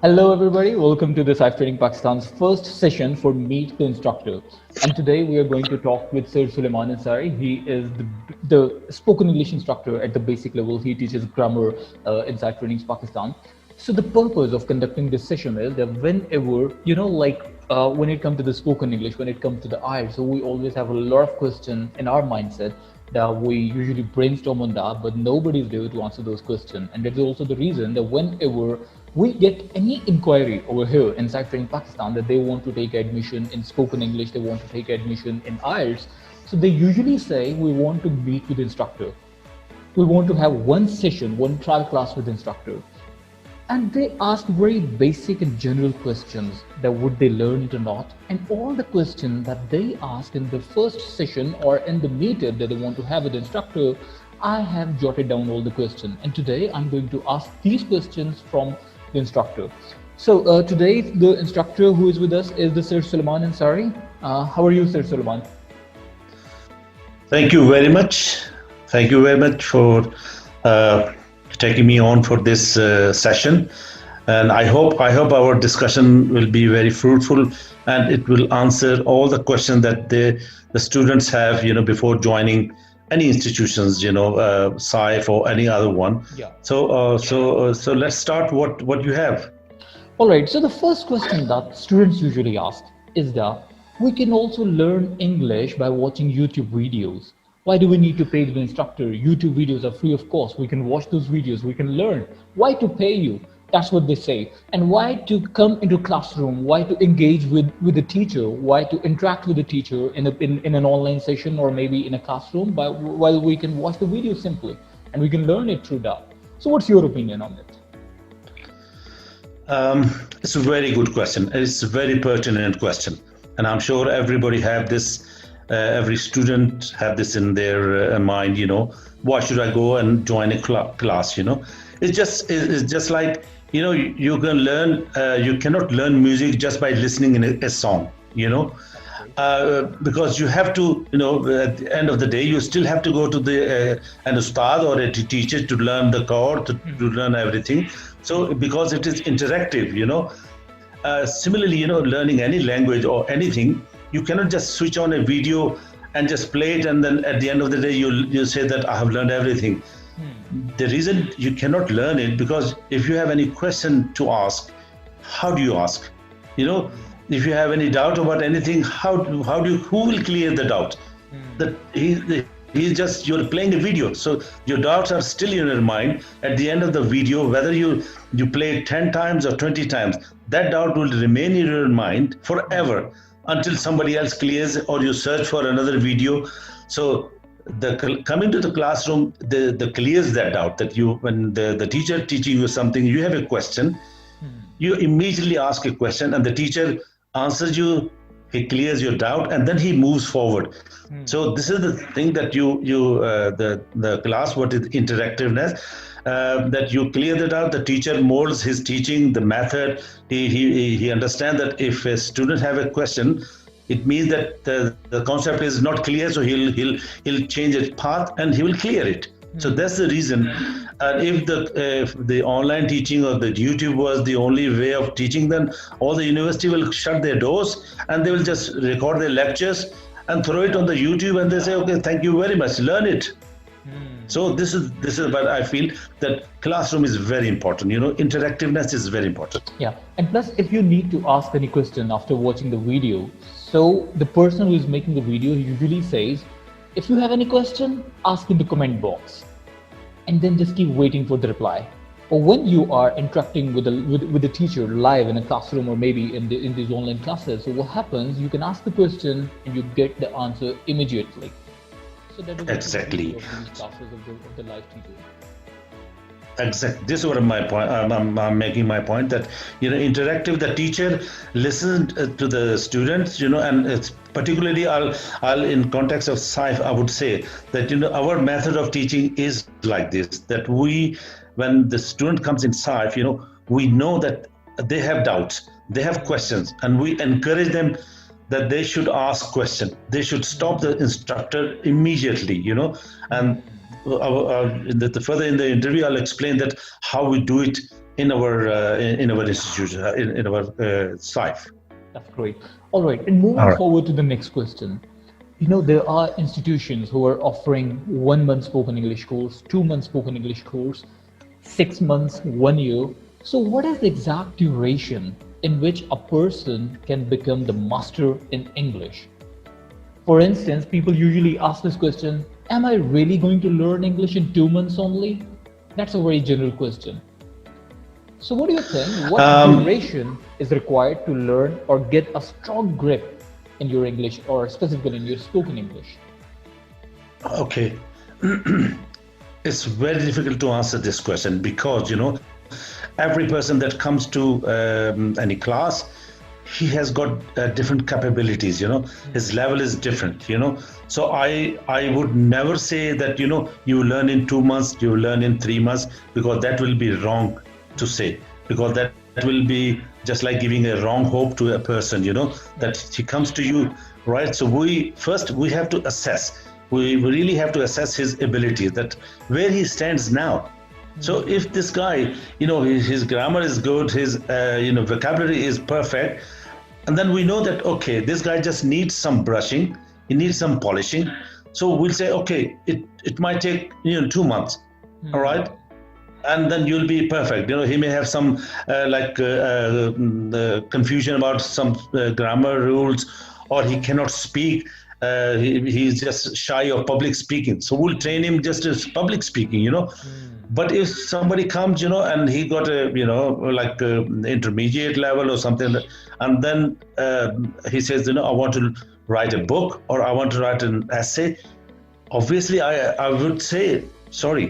Hello, everybody. Welcome to the Cyber Training Pakistan's first session for Meet the Instructor. And today we are going to talk with Sir Suleiman Ansari. He is the spoken English instructor at the basic level. He teaches grammar in Cyber Training Pakistan. So the purpose of conducting this session is that whenever, when it comes to the spoken English, when it comes to the IELTS, so we always have a lot of questions in our mindset that we usually brainstorm on that, but nobody's there to answer those questions. And that's also the reason that whenever we get any inquiry over here inside Training Pakistan that they want to take admission in spoken English, they want to take admission in IELTS, so they usually say we want to meet with the instructor. We want to have one session, one trial class with the instructor. And they ask very basic and general questions that would they learn it or not. And all the questions that they ask in the first session or in the meetup that they want to have with the instructor, I have jotted down all the questions. And today I'm going to ask these questions from the instructor. So today the instructor who is with us is the Sir Suleiman Ansari. How are you, Sir Suleiman? Thank you very much. Thank you very much for taking me on for this session, and I hope our discussion will be very fruitful and it will answer all the questions that the students have, before joining any institutions, SAIF or any other one. Yeah. So let's start what you have. All right. So the first question that students usually ask is that we can also learn English by watching YouTube videos. Why do we need to pay the instructor? YouTube videos are free of cost. We can watch those videos. We can learn. Why to pay you? That's what they say. And why to come into classroom? Why to engage with the teacher? Why to interact with the teacher in an online session or maybe in a classroom? While we can watch the video simply and we can learn it through that. So what's your opinion on it? It's a very good question. It's a very pertinent question. And I'm sure everybody have this. Every student have this in their mind, why should I go and join a class? It's just like, you can learn, you cannot learn music just by listening in a song, because you have to, at the end of the day, you still have to go to an ustad or a teacher to learn the chord, to learn everything. So because it is interactive, similarly, learning any language or anything, you cannot just switch on a video and just play it, and then at the end of the day you say that I have learned everything. The reason you cannot learn it, because if you have any question to ask, how do you ask? If you have any doubt about anything, who will clear the doubt? That you're playing a video, so your doubts are still in your mind. At the end of the video, whether you play it 10 times or 20 times, that doubt will remain in your mind forever, until somebody else clears or you search for another video. So coming to the classroom, the clears that doubt, that when the teacher teaching you something, you have a question, you immediately ask a question and the teacher answers you, he clears your doubt, and then he moves forward. So this is the thing that the class, what is interactiveness, that you clear the doubt, the teacher molds his teaching, the method, he understands that if a student have a question, it means that the concept is not clear, so he'll change its path and he will clear it. So that's the reason. If the online teaching or the YouTube was the only way of teaching, then all the university will shut their doors and they will just record their lectures and throw it on the YouTube, and they say, okay, thank you very much, learn it. So this is what I feel, that classroom is very important. Interactiveness is very important. Yeah, and plus, if you need to ask any question after watching the video, so the person who is making the video usually says, if you have any question, ask in the comment box, and then just keep waiting for the reply. Or when you are interacting with the teacher live in a classroom or maybe in these online classes, so what happens? You can ask the question and you get the answer immediately. So that is exactly of these classes of the live teacher. Exactly. This is what my point. I'm making my point that interactive. The teacher listens to the students. And it's particularly I'll in context of SAIF, I would say that our method of teaching is like this. That when the student comes in SAIF, we know that they have doubts, they have questions, and we encourage them that they should ask questions. They should stop the instructor immediately. And further in the interview, I'll explain that how we do it in our institution, in our SIFE. That's great. All right, and All moving right. forward to the next question. You know, there are institutions who are offering 1 month spoken English course, 2 month spoken English course, 6 months, 1 year. So, what is the exact duration in which a person can become the master in English? For instance, people usually ask this question: am I really going to learn English in 2 months only? That's a very general question. So, what do you think? What Um, duration is required to learn or get a strong grip in your English, or specifically in your spoken English? okay. It's very difficult to answer this question because every person that comes to any class, he has got different capabilities. His level is different. So I would never say that you learn in 2 months, you learn in 3 months, because that will be wrong to say, because that will be just like giving a wrong hope to a person. That Yeah. he comes to you, right? So we have to assess. We really have to assess his abilities, that where he stands now. So if this guy, his grammar is good, his vocabulary is perfect, and then we know that okay, this guy just needs some brushing, he needs some polishing. So we'll say okay, it might take 2 months, all right, and then you'll be perfect. He may have some confusion about some grammar rules, or he cannot speak. He's just shy of public speaking, so we'll train him just as public speaking. But if somebody comes, and he got a like intermediate level or something, and then he says, I want to write a book, or I want to write an essay, obviously I would say sorry,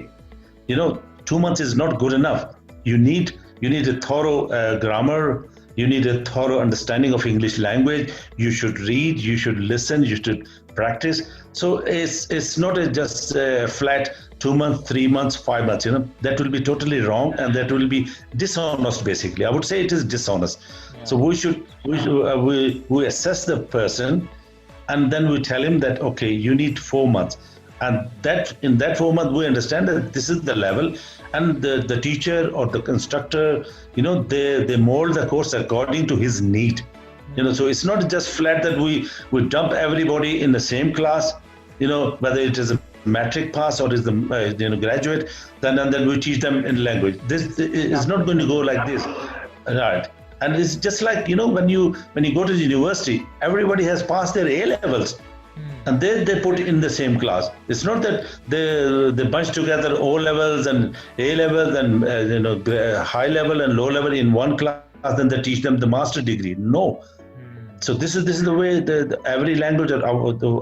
2 months is not good enough. You need a thorough grammar, you need a thorough understanding of English language. You should read, you should listen, you should practice. So it's not just a flat 2 months, 3 months, 5 months. That will be totally wrong, and that will be dishonest. Basically, I would say it is dishonest. So Yeah. we assess the person, and then we tell him that okay, you need 4 months, and that in that 4 months we understand that this is the level, and the teacher or the instructor, they mold the course according to his need. So it's not just flat that we dump everybody in the same class, whether it is a matric pass or is the graduate, then we teach them in language. This is Yeah. not going to go like this, right? And it's just like when you go to the university, everybody has passed their A levels, and they put in the same class. It's not that they bunch together O levels and A levels and high level and low level in one class, then they teach them the master degree. No. So this is the way the every language, or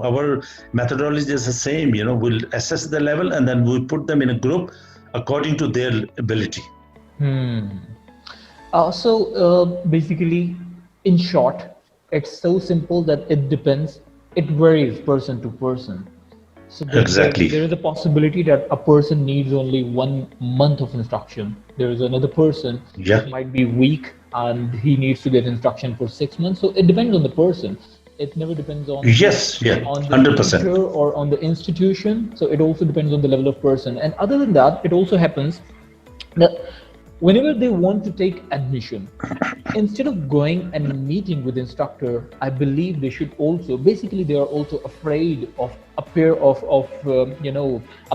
our methodology is the same. We'll assess the level, and then we put them in a group according to their ability. Basically, in short, it's so simple that it depends. It varies person to person. So there Exactly. is a possibility that a person needs only 1 month of instruction. There is another person Yeah. that might be weak and he needs to get instruction for 6 months. So it depends on the person. It never depends Yes. Yeah. on the 100%. teacher or on the institution. So it also depends on the level of person. And other than that, it also happens that whenever they want to take admission, instead of going and meeting with the instructor, I believe they should also, basically they are also afraid of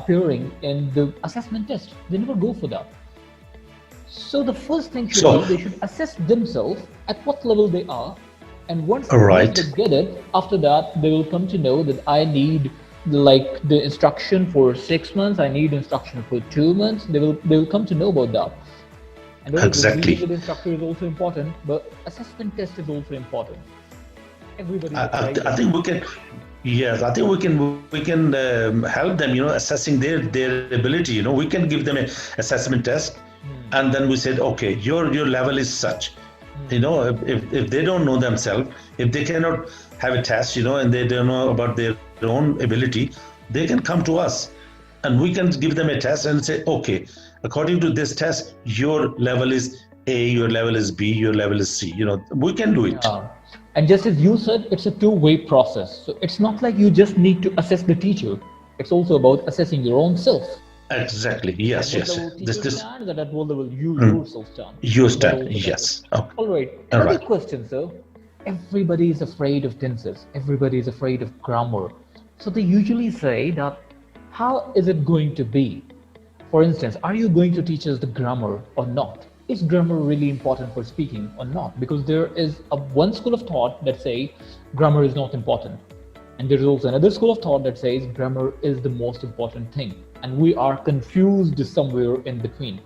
appearing in the assessment test. They never go for that. So the first thing should be So, they should assess themselves at what level they are, and once they right. get it, after that they will come to know that I need like the instruction for 6 months, I need instruction for 2 months. They will come to know about that. And obviously, meeting with Exactly. the instructor is also important, but assessment test is also important. Everybody I, applies I it. think we can. Yes, I think we can help them. Assessing their ability. We can give them a assessment test, and then we said, okay, your level is such. If they don't know themselves, if they cannot have a test, and they don't know about their own ability, they can come to us, and we can give them a test and say, okay, according to this test, your level is A, your level is B, your level is C. We can do it. Yeah. And just as you said, it's a two-way process. So it's not like you just need to assess the teacher. It's also about assessing your own self. Exactly. At Yes, what yes. level This teacher this stands and at what level you mm, yourself stand. you That stand. also matters. Yes. Okay. All right. All Another right. question, sir. Everybody is afraid of tenses. Everybody is afraid of grammar. So they usually say that how is it going to be? For instance, are you going to teach us the grammar or not? Is grammar really important for speaking or not? Because there is a one school of thought that say grammar is not important. And there is also another school of thought that says grammar is the most important thing. And we are confused somewhere in between.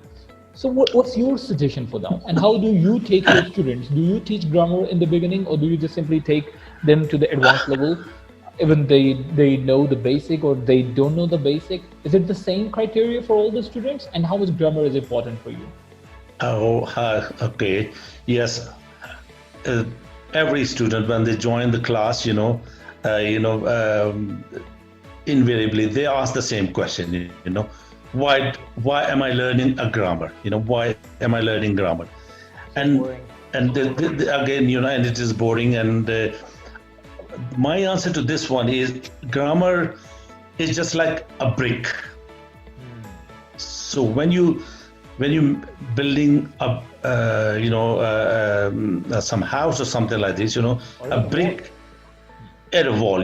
So what's your suggestion for that? And how do you take your students? Do you teach grammar in the beginning or do you just simply take them to the advanced level? Even they know the basic or they don't know the basic? Is it the same criteria for all the students? And how much grammar is important for you? Oh, okay. Yes. Uh, every student when they join the class, uh, you know, um, invariably they ask the same question. Why am I learning a grammar? Why am I learning grammar? So And boring. again, and it is boring. And my answer to this one is grammar is just like a brick. So when you building up some house or something like this, Or a a wall. brick at a wall,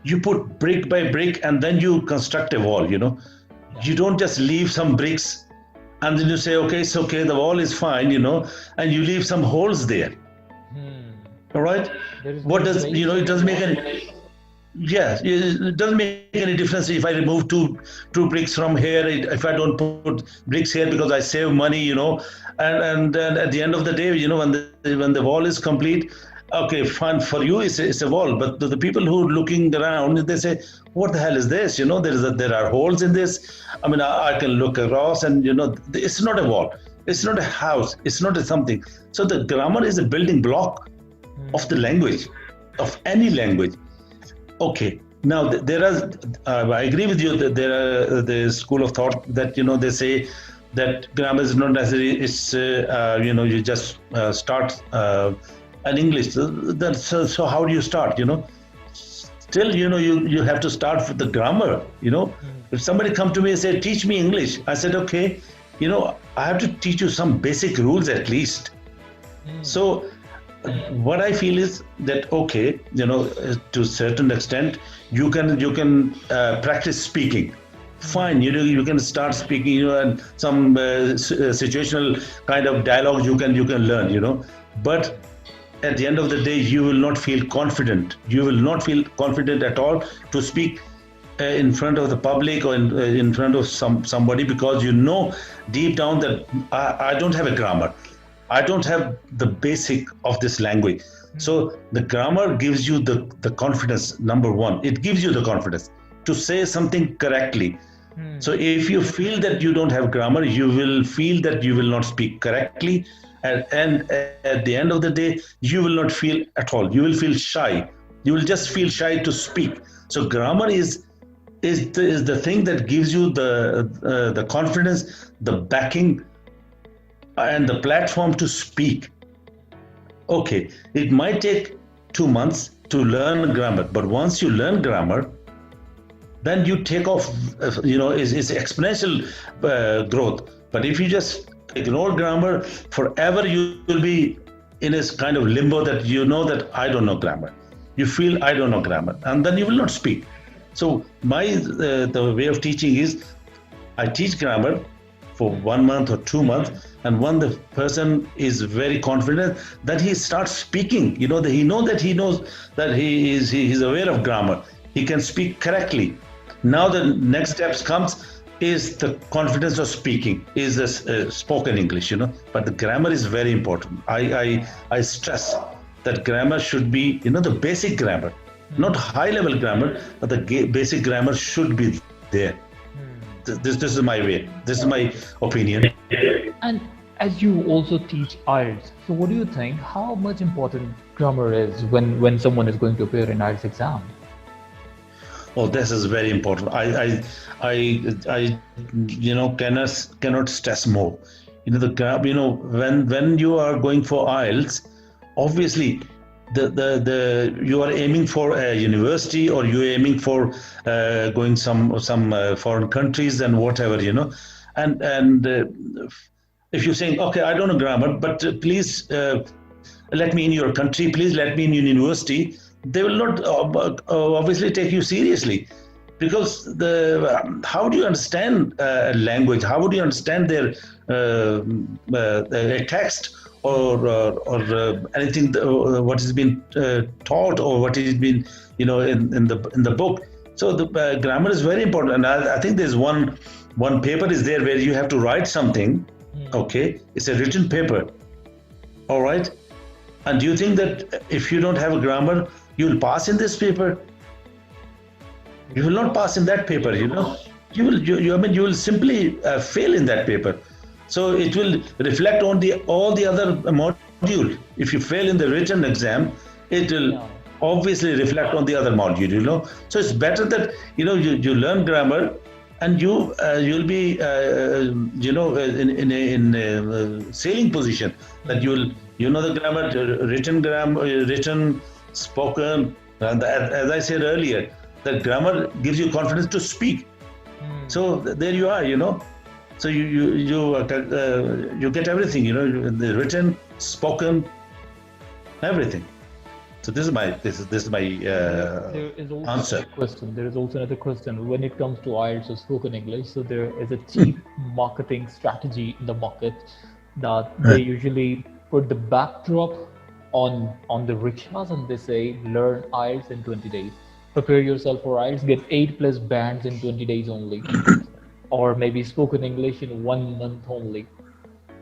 you put brick by brick and then you construct a wall. Yeah. You don't just leave some bricks and then you say, okay, it's okay, the wall is fine, and you leave some holes there. Hmm. All right. There is What no does, space it in the doesn't make wall. any, yeah, it doesn't make any difference if I remove two bricks from here. If I don't put bricks here because I save money, and at the end of the day, when the wall is complete, okay, fine for you, it's a wall. But the people who are looking around, they say, what the hell is this? There are holes in this. I mean, I can look across, and it's not a wall. It's not a house. It's not a something. So the grammar is a building block of the Hmm. language, of any language. Okay. Now there are. I agree with you that there are the school of thought that they say that grammar is not necessary. It's you just start an English. So how do you start? Still you have to start with the grammar. Hmm. If somebody come to me and say teach me English, I said okay. I have to teach you some basic rules at least. Hmm. So what I feel is that okay, to a certain extent, you can practice speaking. Hmm. Fine, you can start speaking, and some situational kind of dialogue you can learn, but at the end of the day, you will not feel confident. You will not feel confident at all to speak in front of the public or in front of somebody because deep down that I don't have a grammar. I don't have the basic of this language. Hmm. So the grammar gives you the confidence, number one. It gives you the confidence to say something correctly. So Hmm. if you feel that you don't have grammar, you will feel that you will not speak correctly. And at the end of the day, you will not feel at all. You will feel shy. You will just feel Hmm. shy to speak. So grammar is the thing that gives you the confidence, the backing, and the platform to speak. Okay, it might take 2 months to learn grammar, but once you learn grammar, then you take off. Is exponential growth. But if you just ignore grammar forever, you will be in this kind of limbo that that I don't know grammar. You feel I don't know grammar, and then you will not speak. So my the way of teaching is I teach grammar for 1 month or 2 months, and when the person is very confident, that he starts speaking. That he knows that he's aware of grammar. He can speak correctly. Now the next steps comes is the confidence of speaking, is this spoken English. But the grammar is very important. I stress that grammar should be the basic grammar, not Hmm. high level grammar, but the basic grammar should be there. Hmm. This is my way. This is my opinion. And as you also teach IELTS, so what do you think? How much important grammar is when someone is going to appear in IELTS exam? Oh, this is very important. I cannot stress more. The when you are going for IELTS, obviously the you are aiming for a university, or you're aiming for going some foreign countries and whatever, and if you're saying, okay, I don't know grammar, but please let me in your country, please let me in your university, they will not obviously take you seriously, because how do you understand a language? How would you understand a text, or anything what has been taught, or what has been in the book? So the grammar is very important, and I think there's one paper is there where you have to write something. Okay, it's a written paper. All right, and do you think that if you don't have a grammar, you'll pass in this paper? You will not pass in that paper. You will simply fail in that paper. So it will reflect on all the other module. If you fail in the written exam, it will obviously reflect on the other module. So it's better that you learn grammar, and you'll be in a sailing position, that the grammar, written, spoken, and as I said earlier, that grammar gives you confidence to speak. So there you are. So you get everything, the written, spoken, everything. So this is my There is also answer. another question. There is also another question when it comes to IELTS or spoken English. So there is a cheap marketing strategy in the market that they usually put the backdrop on the rickshaws, and they say learn IELTS in 20 days. Prepare yourself for IELTS, get 8+ bands in 20 days only, or maybe spoken English in 1 month only.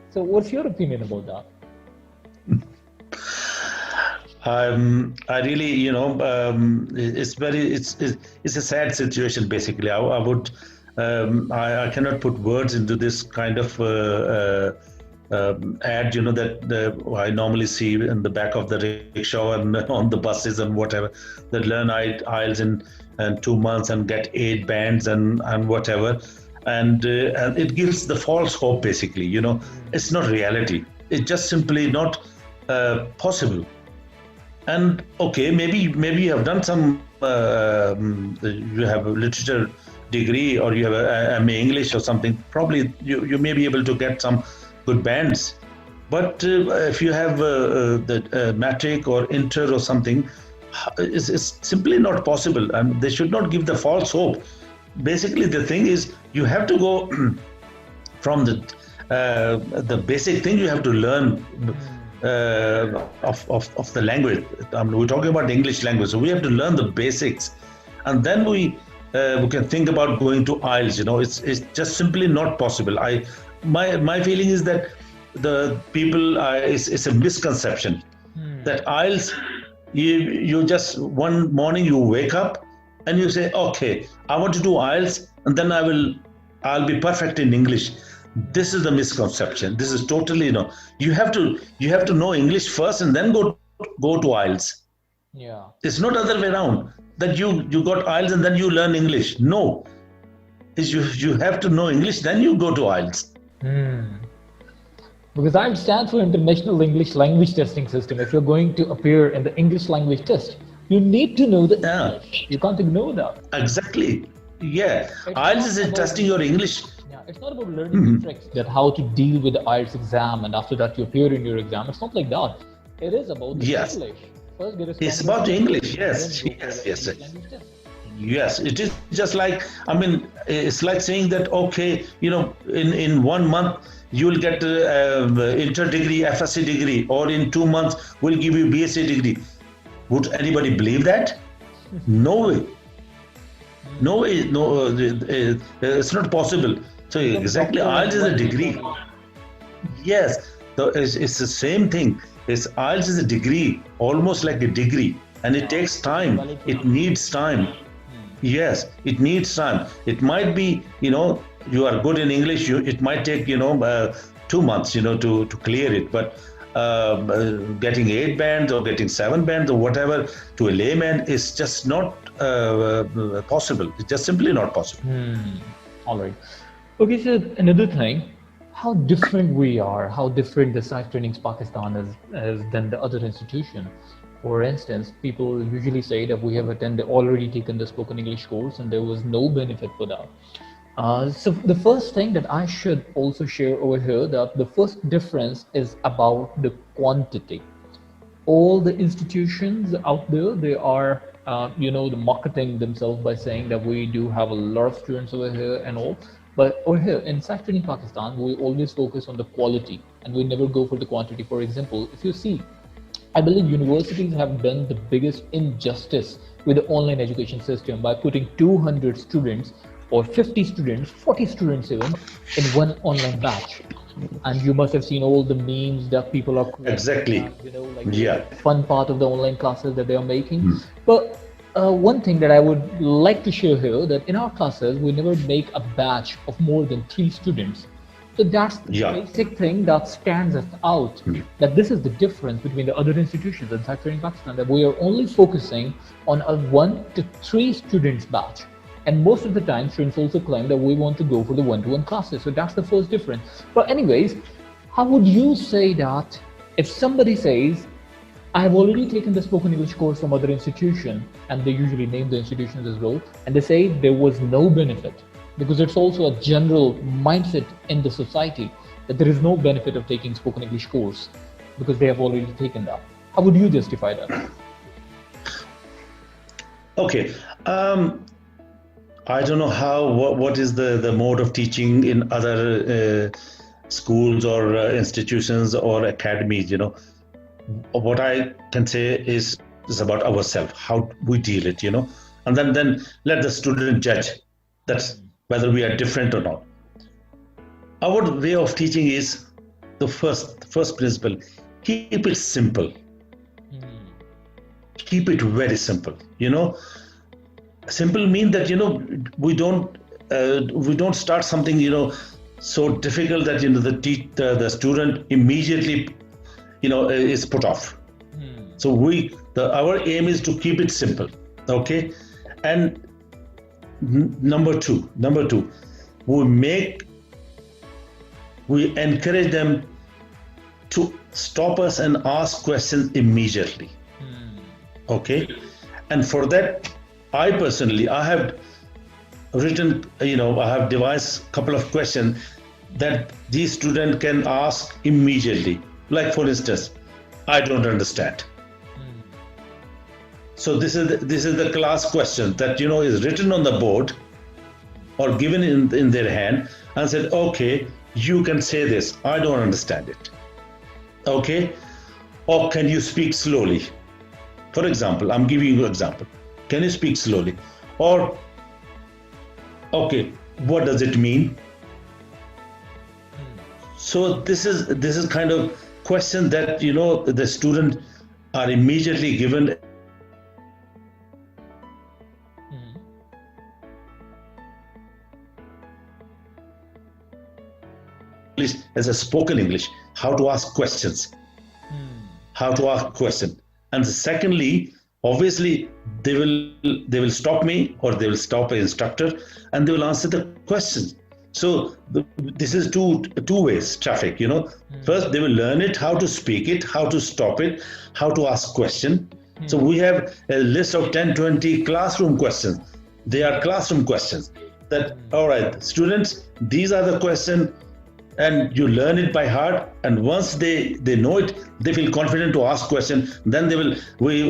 So what's your opinion about that? I really, it's a sad situation. Basically, I cannot put words into this kind of ad, that I normally see in the back of the rickshaw and on the buses and whatever, that learn IELTS in 2 months and get 8 bands and whatever, and it gives the false hope. Basically, it's not reality. It's just simply not possible. And okay, maybe you have done some, you have a literature degree, or you have a MA English or something. Probably you may be able to get some good bands. But if you have the matric or inter or something, it's simply not possible. And they should not give the false hope. Basically, the thing is, you have to go from the basic thing. You have to learn of the language. We're talking about the English language, so we have to learn the basics, and then we can think about going to IELTS. It's just simply not possible. My feeling is that the people it's a misconception that IELTS, you just one morning you wake up and you say, okay, I want to do IELTS, and then I'll be perfect in English. This is the misconception. This is totally You have to know English first, and then go to IELTS. Yeah. It's not other way around, that you got IELTS and then you learn English. No, you have to know English, then you go to IELTS. Because IELTS stands for International English Language Testing System. If you're going to appear in the English language test, you need to know the English. You can't ignore that. Exactly. Yeah. IELTS is testing your English. Yeah, it's not about learning the tricks, that how to deal with the IELTS exam, and after that you appear in your exam. It's not like that. It is about the English. First, get a it's about English. Yes. Yes, it is just like, it's like saying that, okay, in 1 month you'll get inter degree, FSc degree, or in 2 months we'll give you BSc degree. Would anybody believe that? No way. No way. No, it's not possible. So exactly, IELTS is a degree. Yes, it's the same thing. IELTS is a degree, almost like a degree, and it takes time. It needs time. Yes, it needs time. It might be, you are good in English. It might take, 2 months, to clear it. But getting 8 bands or getting 7 bands or whatever to a layman is just not possible. It's just simply not possible. All right. Okay, so another thing, how different we are, how different the Science Trainings Pakistan is than the other institution. For instance, people usually say that we have attended already taken the spoken English course and there was no benefit for that. So the first thing that I should also share over here, that the first difference is about the quantity. All the institutions out there, they are the marketing themselves by saying that we do have a lot of students over here and all, but over here in Sachin in Pakistan, we always focus on the quality and we never go for the quantity. For example, if you see, I believe universities have done the biggest injustice with the online education system by putting 200 students or 50 students, 40 students even, in one online batch. And you must have seen all the memes that people are creating, Exactly. like the Yeah. fun part of the online classes that they are making. But one thing that I would like to share here, that in our classes we never make a batch of more than 3 students. So that's the Yeah. basic thing that stands us out. That this is the difference between the other institutions and sector in Pakistan. That we are only focusing on a 1 to 3 students batch. And most of the time, students also claim that we want to go for the one-to-one classes. So that's the first difference. But anyways, how would you say that if somebody says, I have already taken the spoken English course from other institution, and they usually name the institutions as well, and they say there was no benefit, because it's also a general mindset in the society that there is no benefit of taking spoken English course because they have already taken that. How would you justify that? Okay. I don't know what is the mode of teaching in other schools or institutions or academies. What I can say is about ourselves, how we deal it. And then let the student judge that whether we are different or not. Our way of teaching is the first principle: keep it simple, keep it very simple. Simple means that we don't start something so difficult that the student immediately is put off. So our aim is to keep it simple. Okay. And number two, we encourage them to stop us and ask questions immediately. Okay. And for that, I have written, I have devised a couple of questions that these students can ask immediately. Like, for instance, I don't understand. So this is the class question that is written on the board or given in their hand, and said, okay, you can say this. I don't understand it. Okay, or can you speak slowly? For example, I'm giving you an example. Can you speak slowly? Or, okay, what does it mean? So this is kind of question that the student are immediately given as a spoken English, how to ask questions, and secondly, obviously they will stop me or they will stop an instructor and they will answer the questions. So this is two ways traffic. First they will learn it, how to speak it, how to stop it, how to ask question. So we have a list of 10-20 classroom questions. They are classroom questions that, all right, students, these are the questions, and you learn it by heart, and once they know it, they feel confident to ask question. Then we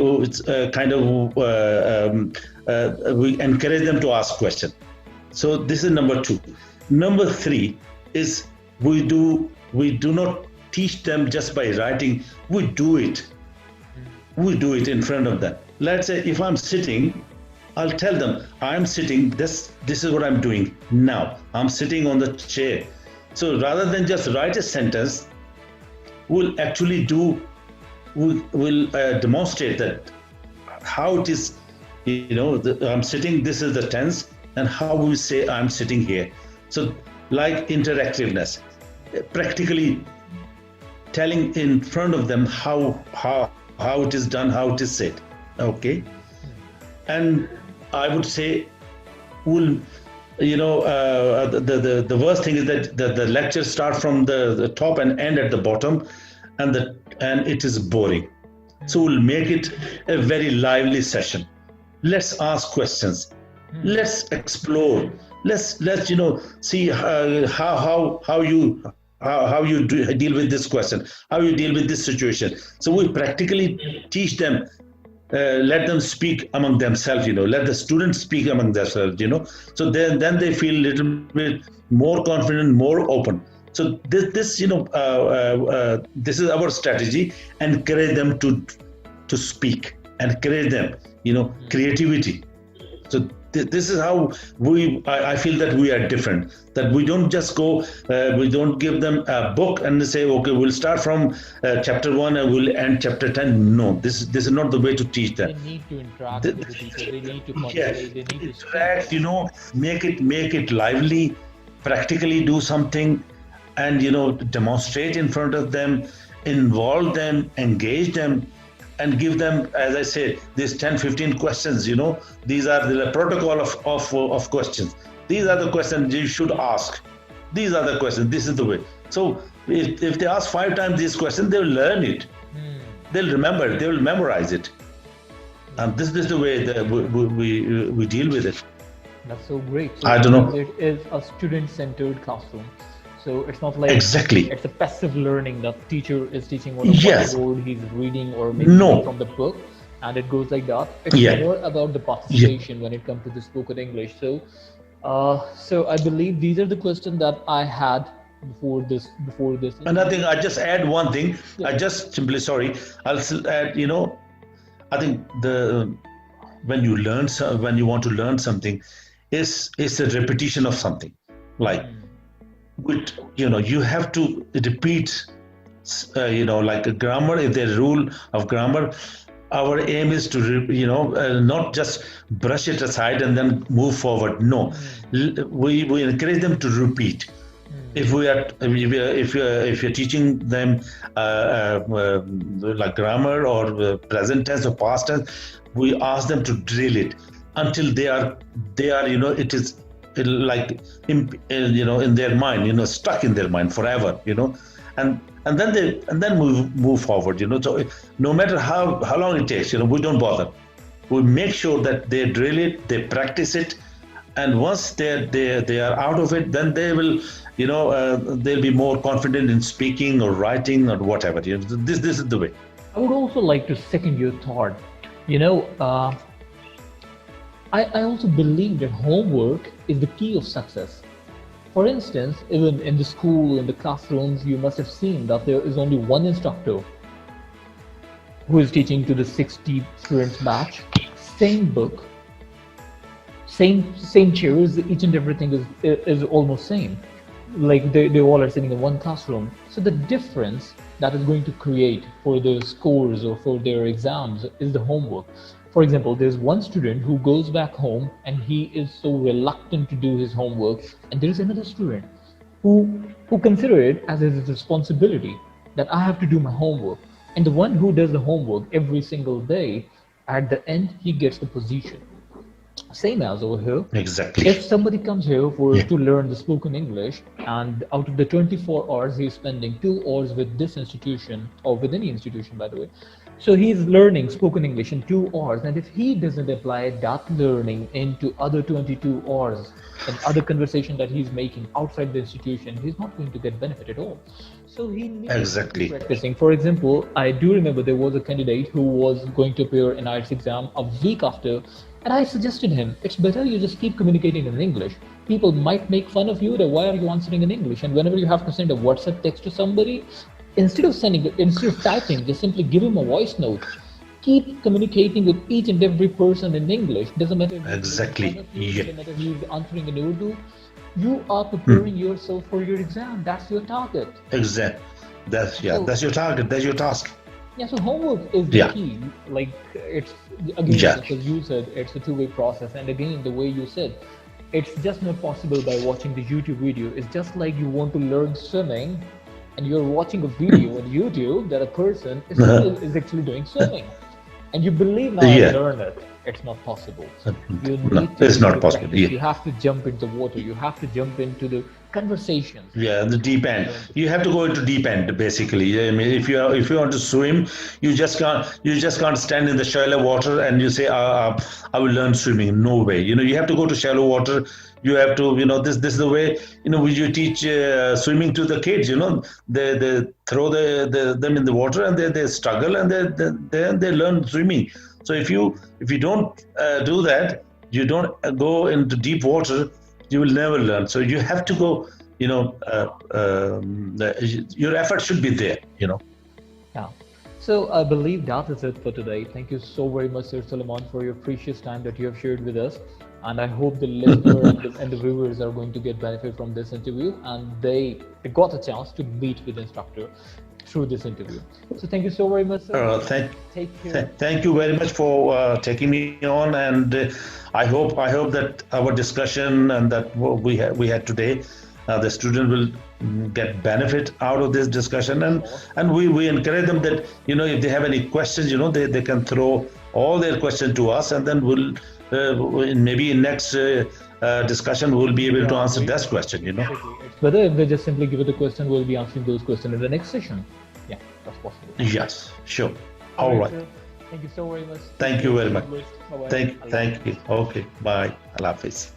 encourage them to ask question. So this is number 2. Number 3 is we do not teach them just by writing. We do it in front of them. Let's say if I'm sitting, I'll tell them I'm sitting, this is what I'm doing now. I'm sitting on the chair. So rather than just write a sentence, we'll demonstrate that how it is, I'm sitting, this is the tense, and how we say I'm sitting here. So like interactiveness, practically telling in front of them how it is done, how it is said. Okay. And I would say the worst thing is that the lectures start from the top and end at the bottom, and it is boring. So we'll make it a very lively session. Let's ask questions. Let's explore. Let's see how you deal with this question, how you deal with this situation. So we practically teach them, let them speak among themselves, let the students speak among themselves, so then they feel a little bit more confident, more open. So this is our strategy. Encourage them to speak, encourage them, creativity. So this is how I feel that we are different. That we don't just go, we don't give them a book and say, okay, we'll start from chapter 1 and we'll end chapter 10. No, this is not the way to teach them. They need to interact The- with the teacher. They need to yeah, conversate. They need to interact, speak. make it lively, practically do something, and demonstrate in front of them, involve them, engage them, and give them, as I say, these 10-15 questions. These are the protocol of questions. These are the questions you should ask. These are the questions. This is the way. So if they ask 5 times these questions, they will learn it. They'll remember it. They will memorize it. And this is the way that we deal with it. That's so great. So I it don't means know. it is a student-centered classroom. So it's not like Exactly. it's a passive learning that teacher is teaching on a Yes. whiteboard, he's reading or maybe No. from the book, and it goes like that. It's Yeah. more about the participation when it comes to the spoken English. So I believe these are the questions that I had before this. Another thing, I just add one thing. Yeah. I just simply, sorry, I'll still add, I think when you want to learn something, is a repetition of something. Like, you have to repeat, like a grammar. If there's a rule of grammar, our aim is to not just brush it aside and then move forward. No, we encourage them to repeat. If you're teaching them like grammar or present tense or past tense, we ask them to drill it until they are it is like in their mind, stuck in their mind forever, and then move forward. So no matter how long it takes, we don't bother. We make sure that they drill it, they practice it, and once they are out of it, then they will, they'll be more confident in speaking or writing or whatever. This is the way. I would also like to second your thought. You know, I also believe that homework is the key of success. For instance, even in the school, in the classrooms, you must have seen that there is only one instructor who is teaching to the 60 students batch, same book, same chairs, each and everything is almost same. Like they all are sitting in one classroom. So the difference that is going to create for the scores or for their exams is the homework. For example, there's one student who goes back home and he is so reluctant to do his homework, and there's another student who consider it as his responsibility that I have to do my homework. And the one who does the homework every single day, at the end he gets the position. Same as over here. Exactly. If somebody comes here for Yeah. to learn the spoken English, and out of the 24 hours he's spending 2 hours with this institution or with any institution, by the way, so he's learning spoken English in 2 hours, and if he doesn't apply that learning into other 22 hours and other conversation that he's making outside the institution, he's not going to get benefit at all. So he needs Exactly. to be practicing. For example, I do remember there was a candidate who was going to appear in IELTS exam a week after, and I suggested him, it's better you just keep communicating in English. People might make fun of you that why are you answering in English? And whenever you have to send a WhatsApp text to somebody, instead of typing, just simply give him a voice note. Keep communicating with each and every person in English. Doesn't matter if he's making Exactly. fun of you, Yeah. doesn't matter if he's answering in Urdu. You are preparing yourself for your exam. That's your target. Exactly. That's So that's your target. That's your task. yeah, so homework is the Yeah. key. Like it's again, Yeah. because you said it's a two-way process, and again, the way you said, it's just not possible by watching the YouTube video. It's just like you want to learn swimming, and you're watching a video on YouTube that a person is actually doing swimming, and you believe now I Yeah. learn it. it's not possible. You No, need to it's do not the possible. practice. Yeah. You have to jump into water. You have to jump into the conversations. Yeah, the deep end. You have to go into deep end basically. I mean, if you want to swim, you just can't stand in the shallow water and you say, I will learn swimming. No way. You have to go to shallow water. You have to, this is the way, you teach swimming to the kids. They throw them in the water and they struggle and they learn swimming. So if you don't do that, you don't go into deep water, you will never learn. So you have to go, your effort should be there. Yeah. So I believe that is it for today. Thank you so very much, Sir Suleiman, for your precious time that you have shared with us. And I hope the listener and the viewers are going to get benefit from this interview, and they got a chance to meet with the instructor through this interview. So thank you so very much, sir. Uh, thank, Take care. thank you very much for taking me on, and I hope that our discussion and that what we had today, the student will get benefit out of this discussion, and we encourage them that if they have any questions, they can throw all their questions to us, and then maybe in next discussion we'll be able to Yeah, answer we, that question. exactly. It's better if they just simply give it a question. We'll be answering those questions in the next session. Yeah, that's possible. Yes, sure. All All right, right. sir. Thank you so very much. Thank you very much. Bye bye. Thank you. Okay. Bye. Allah Hafiz.